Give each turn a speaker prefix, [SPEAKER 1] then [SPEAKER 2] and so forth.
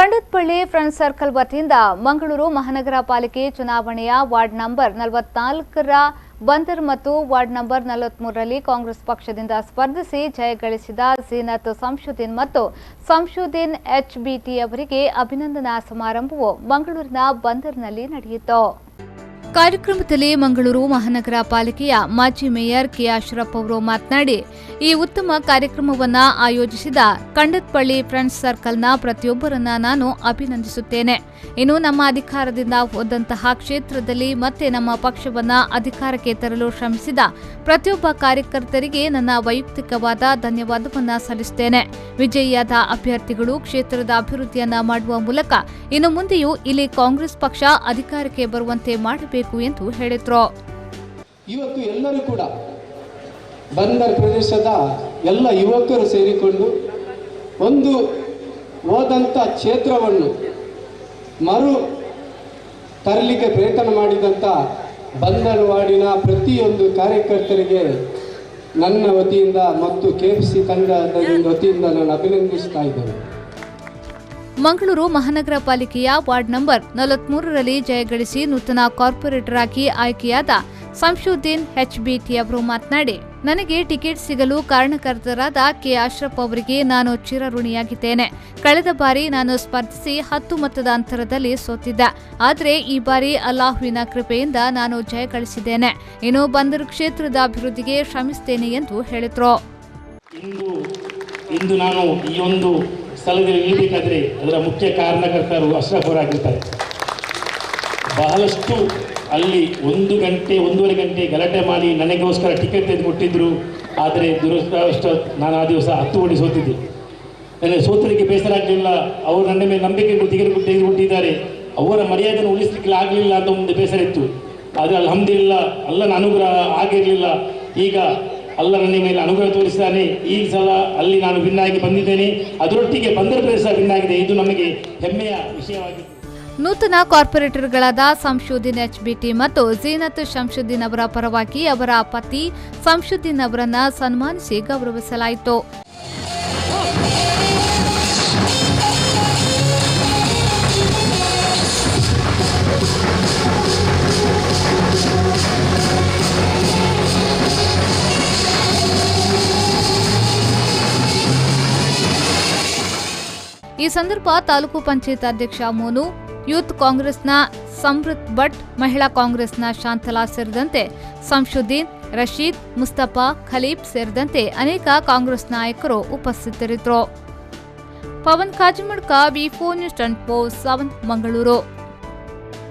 [SPEAKER 1] ಕಂಡತ್ಪಳ್ಳಿ friends circle ವತಿಯಿಂದ ಮಂಗಳೂರು ಮಹಾನಗರ ಪಾಲಿಕೆ ಚುನಾವಣೆಯ ವಾರ್ಡ್ ನಂಬರ್ 44ರ ಬಂದರ್ ಮತ್ತು ವಾರ್ಡ್ ನಂಬರ್ 43ರಲ್ಲಿ ಕಾಂಗ್ರೆಸ್ ಪಕ್ಷದಿಂದ ಸ್ಪರ್ಧಿಸಿ ಜಯಗಳಿಸಿದ ಝೀನತ್ ಸಂಶುದ್ದೀನ್ ಮತ್ತು ಸಂಶುದ್ದೀನ್ ಎಚ್ಬಿಟಿ ಅವರಿಗೆ ಅಭಿನಂದನಾ ಸಮಾರಂಭವು ಮಂಗಳೂರಿನ ಬಂದರ್ನಲ್ಲಿ ನಡೆಯಿತು. ಕಾರ್ಯಕ್ರಮದಲ್ಲಿ ಮಂಗಳೂರು ಮಹಾನಗರ ಪಾಲಿಕೆಯ ಮಾಜಿ ಮೇಯರ್ ಕೆ ಅಶ್ರಫ್ ಅವರು ಮಾತನಾಡಿ, ಈ ಉತ್ತಮ ಕಾರ್ಯಕ್ರಮವನ್ನು ಆಯೋಜಿಸಿದ ಕಂಡತ್ಪಳ್ಳಿ ಫ್ರೆಂಡ್ಸ್ ಸರ್ಕಲ್ನ ಪ್ರತಿಯೊಬ್ಬರನ್ನ ನಾನು ಅಭಿನಂದಿಸುತ್ತೇನೆ. ಇನ್ನು ನಮ್ಮ ಅಧಿಕಾರದಿಂದ ಹೋದಂತಹ ಕ್ಷೇತ್ರದಲ್ಲಿ ಮತ್ತೆ ನಮ್ಮ ಪಕ್ಷವನ್ನ ಅಧಿಕಾರಕ್ಕೆ ತರಲು ಶ್ರಮಿಸಿದ ಪ್ರತಿಯೊಬ್ಬ ಕಾರ್ಯಕರ್ತರಿಗೆ ನನ್ನ ವೈಯಕ್ತಿಕವಾದ ಧನ್ಯವಾದವನ್ನ ಸಲ್ಲಿಸುತ್ತೇನೆ. ವಿಜಯಿಯಾದ ಅಭ್ಯರ್ಥಿಗಳು ಕ್ಷೇತ್ರದ ಅಭಿವೃದ್ಧಿಯನ್ನ ಮಾಡುವ ಮೂಲಕ ಇನ್ನು ಮುಂದೆಯೂ ಇಲ್ಲಿ ಕಾಂಗ್ರೆಸ್ ಪಕ್ಷ ಅಧಿಕಾರಕ್ಕೆ ಬರುವಂತೆ ಮಾಡಬೇಕು ಎಂದು ಹೇಳಿದ್ರು.
[SPEAKER 2] ಇವತ್ತು ಎಲ್ಲರೂ ಕೂಡ ಬಂದರ್ ಪ್ರದೇಶದ ಎಲ್ಲ ಯುವಕರು ಸೇರಿಕೊಂಡು ಒಂದು ಹೋದಂಥ ಕ್ಷೇತ್ರವನ್ನು ಮರು ತರಲಿಕ್ಕೆ ಪ್ರಯತ್ನ ಮಾಡಿದಂಥ ಬಂದರ್ ವಾರ್ಡಿನ ಪ್ರತಿಯೊಂದು ಕಾರ್ಯಕರ್ತರಿಗೆ ನನ್ನ ವತಿಯಿಂದ ಮತ್ತು ಕೆಎಫ್ಸಿ ತಂಡದ ವತಿಯಿಂದ ನಾನು ಅಭಿನಂದಿಸ್ತಾ ಇದ್ದೇನೆ.
[SPEAKER 1] ಮಂಗಳೂರು ಮಹಾನಗರ ಪಾಲಿಕೆಯ ವಾರ್ಡ್ ನಂಬರ್ 43ರಲ್ಲಿ ಜಯಗಳಿಸಿ ನೂತನ ಕಾರ್ಪೊರೇಟರ್ ಆಗಿ ಆಯ್ಕೆಯಾದ ಸಂಶುದ್ದೀನ್ ಎಚ್ಬಿಟಿ ಅವರು ಮಾತನಾಡಿ, ನನಗೆ ಟಿಕೆಟ್ ಸಿಗಲು ಕಾರಣಕರ್ತರಾದ ಕೆ ಅಶ್ರಫ್ ಅವರಿಗೆ ನಾನು ಚಿರಋಣಿಯಾಗಿದ್ದೇನೆ. ಕಳೆದ ಬಾರಿ ನಾನು ಸ್ಪರ್ಧಿಸಿ 10 ಮತದ ಅಂತರದಲ್ಲಿ ಸೋತಿದ್ದೆ. ಆದರೆ ಈ ಬಾರಿ ಅಲ್ಲಾಹುವಿನ ಕೃಪೆಯಿಂದ ನಾನು ಜಯಗಳಿಸಿದ್ದೇನೆ. ಇನ್ನು ಬಂದರು ಕ್ಷೇತ್ರದ ಅಭಿವೃದ್ಧಿಗೆ ಶ್ರಮಿಸುತ್ತೇನೆ ಎಂದು ಹೇಳಿದರು.
[SPEAKER 3] ಇಂದು ನಾನು ಈ ಒಂದು ಸ್ಥಳದಲ್ಲಿ ನಿಲ್ಲಬೇಕಾದ್ರೆ ಅದರ ಮುಖ್ಯ ಕಾರಣಕರ್ತರು ಅಶ್ರಫ್ ಅವರಾಗಿರ್ತಾರೆ. ಬಹಳಷ್ಟು ಅಲ್ಲಿ 1-1.5 ಗಂಟೆ ಗಲಾಟೆ ಮಾಡಿ ನನಗೋಸ್ಕರ ಟಿಕೆಟ್ ತೆಗೆದುಕೊಟ್ಟಿದ್ದರು. ಆದರೆ ದುರದೃಷ್ಟವಶ ನಾನು ಆ ದಿವಸ 10 ಓಡಿ ಸೋತಿದ್ದೆ. ನನಗೆ ಸೋತಲಿಕ್ಕೆ ಬೇಸರ ಆಗಲಿಲ್ಲ. ಅವರು ನನ್ನ ಮೇಲೆ ನಂಬಿಕೆ ತೆಗೆದುಕೊಟ್ಟಿದ್ದಾರೆ. ಅವರ ಮರ್ಯಾದೆಯನ್ನು ಉಳಿಸಲಿಕ್ಕೆ ಆಗಲಿಲ್ಲ ಅಂತ ಒಂದು ಬೇಸರ ಇತ್ತು. ಆದರೆ ಅಲ್ಹಮ್ದುಲಿಲ್ಲಾಹ್ ಅಲ್ಲನ ಅನುಗ್ರಹ ಆಗಿರಲಿಲ್ಲ. ಈಗ ಅಲ್ಲ ನನ್ನ ಮೇಲೆ ಅನುಗ್ರಹ ತೋರಿಸಿದ್ದಾನೆ. ಈ ಸಲ ಅಲ್ಲಿ ನಾನು ಭಿನ್ನಾಗಿ ಬಂದಿದ್ದೇನೆ. ಅದರೊಟ್ಟಿಗೆ ಬಂದರ್ ಪ್ರದೇಶ ಭಿನ್ನಾಗಿದೆ. ಇದು ನಮಗೆ ಹೆಮ್ಮೆಯ ವಿಷಯವಾಗಿದೆ.
[SPEAKER 1] ನೂತನ ಕಾರ್ಪೊರೇಟರ್ಗಳಾದ ಸಂಶುದ್ದೀನ್ ಎಚ್ಬಿಟಿ ಮತ್ತು ಝೀನತ್ ಸಂಶುದ್ದೀನ್ ಅವರ ಪರವಾಗಿ ಅವರ ಪತಿ ಸಂಶುದ್ದೀನ್ ಅವರನ್ನ ಸನ್ಮಾನಿಸಿ ಗೌರವಿಸಲಾಯಿತು. ಈ ಸಂದರ್ಭ ತಾಲೂಕು ಪಂಚಾಯತ್ ಅಧ್ಯಕ್ಷ ಮೋನು, ಯೂತ್ ಕಾಂಗ್ರೆಸ್ನ ಸಮೃತ್ ಭಟ್, ಮಹಿಳಾ ಕಾಂಗ್ರೆಸ್ನ ಶಾಂತಲಾ ಸೇರಿದಂತೆ ಸಂಶುದ್ದೀನ್, ರಶೀದ್, ಮುಸ್ತಫಾ, ಖಲೀಫ್ ಸೇರಿದಂತೆ ಅನೇಕ ಕಾಂಗ್ರೆಸ್ ನಾಯಕರು ಉಪಸ್ಥಿತರಿದ್ದರು. Pavan Kajimadka, B4 News 24/7 Mangaluru.